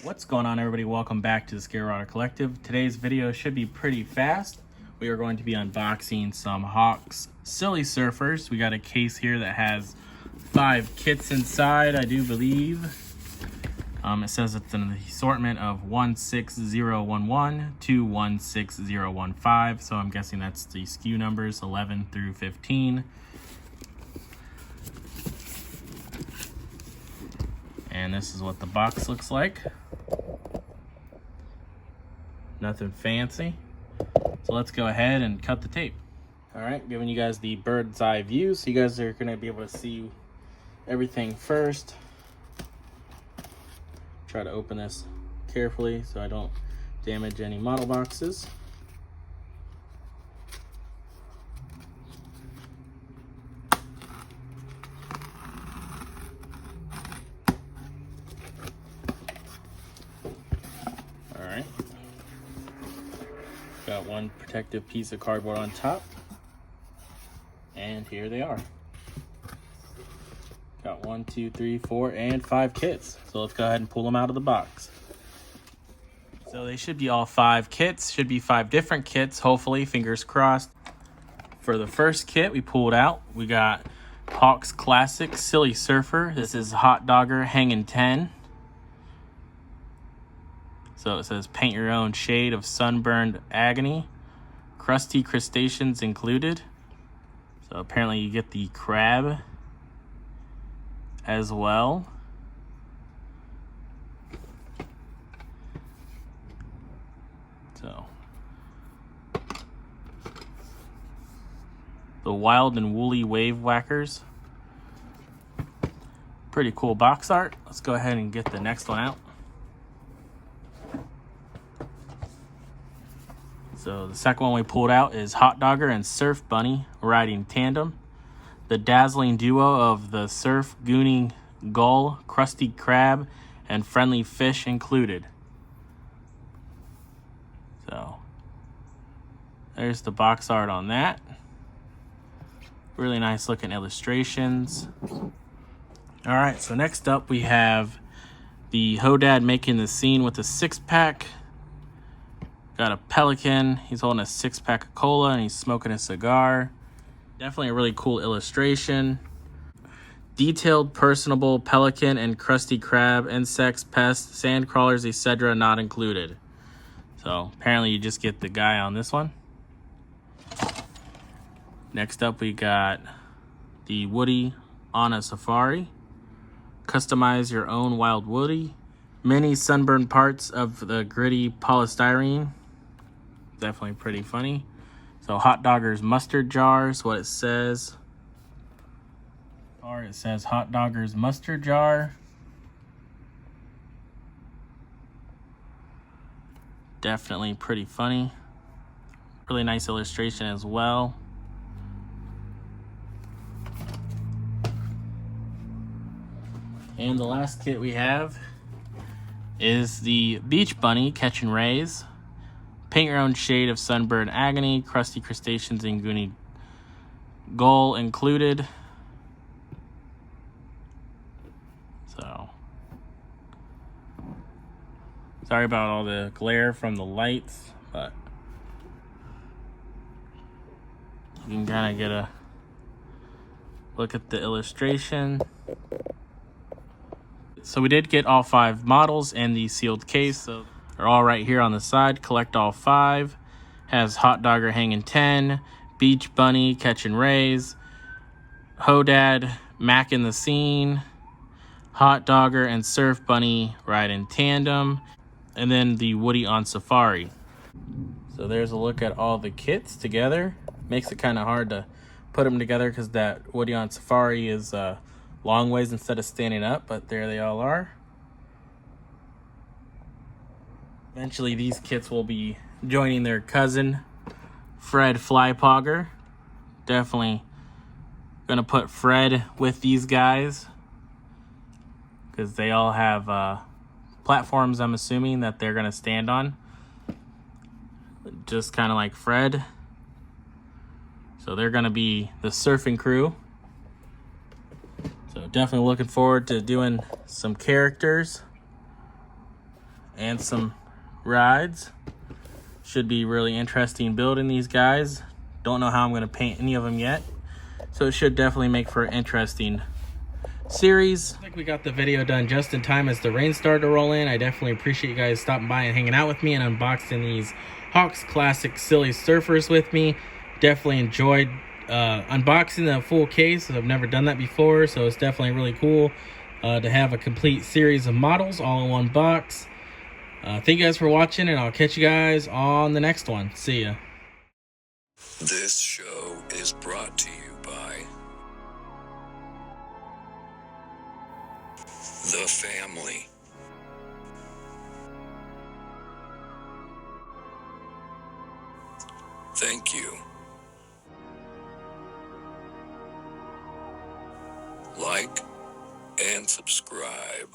What's going on, everybody? Welcome back to the Scarewriter Collective. Today's video should be pretty fast. We are going to be unboxing some Hawks Silly Surfers. We got a case here that has 5 kits inside, I do believe. It says it's an assortment of 16011 to 16015, so I'm guessing that's the SKU numbers 11 through 15. And this is what the box looks like. Nothing fancy. So let's go ahead and cut the tape. All right, giving you guys the bird's eye view, so you guys are gonna be able to see everything first. Try to open this carefully so I don't damage any model boxes. All right. Got one protective piece of cardboard on top. And here they are. Got 1, 2, 3, 4, and 5 kits. So let's go ahead and pull them out of the box. So they should be all 5 kits. Should be 5 different kits, hopefully, fingers crossed. For the first kit we pulled out, we got Hawks Classic Silly Surfer. This is Dogger Hangin 10. So it says paint your own shade of sunburned agony. Crusty crustaceans included. So apparently you get the crab as well. So the wild and woolly wave whackers. Pretty cool box art. Let's go ahead and get the next one out. So the second one we pulled out is Dogger and Surf Bunny riding tandem. The dazzling duo of the surf gooning gull, crusty crab, and friendly fish included. So there's the box art on that. Really nice looking illustrations. All right, so next up we have the Hodad making the scene with a 6-pack. Got a pelican. He's holding a 6-pack of cola and he's smoking a cigar. Definitely a really cool illustration. Detailed, personable pelican and crusty crab, insects, pests, sand crawlers, etc. not included. So apparently you just get the guy on this one. Next up we got the Woody on a safari. Customize your own wild Woody. Many sunburned parts of the gritty polystyrene. Definitely pretty funny. So Dogger's mustard jars, what it says. Or it says Dogger's mustard jar. Definitely pretty funny. Really nice illustration as well. And the last kit we have is the Beach Bunny Catchin rays. Paint your own shade of sunburned agony, crusty crustaceans and goony gull included. So sorry about all the glare from the lights, but you can kind of get a look at the illustration. So we did get all 5 models in the sealed case. So they're all right here on the side. Collect all 5. Has Dogger Hangin 10, Beach Bunny Catchin rays, Hodad Makin the scene, Dogger and Surf Bunny riding tandem, and then the Woody on safari. So there's a look at all the kits together. Makes it kind of hard to put them together because that Woody on safari is long ways instead of standing up, but there they all are. Eventually these kits will be joining their cousin, Fred Flypogger. Definitely gonna put Fred with these guys because they all have platforms, I'm assuming, that they're gonna stand on. Just kind of like Fred. So they're gonna be the surfing crew. So definitely looking forward to doing some characters. and some rides. Should be really interesting building these guys. Don't know how I'm going to paint any of them yet, so it should definitely make for an interesting series. I think we got the video done just in time as the rain started to roll in. I definitely appreciate you guys stopping by and hanging out with me and unboxing these Hawks Classic Silly Surfers with me. Definitely enjoyed unboxing the full case. I've never done that before, so it's definitely really cool to have a complete series of models all in one box. Thank you guys for watching, and I'll catch you guys on the next one. See ya. This show is brought to you by The Family. Thank you. Like and subscribe.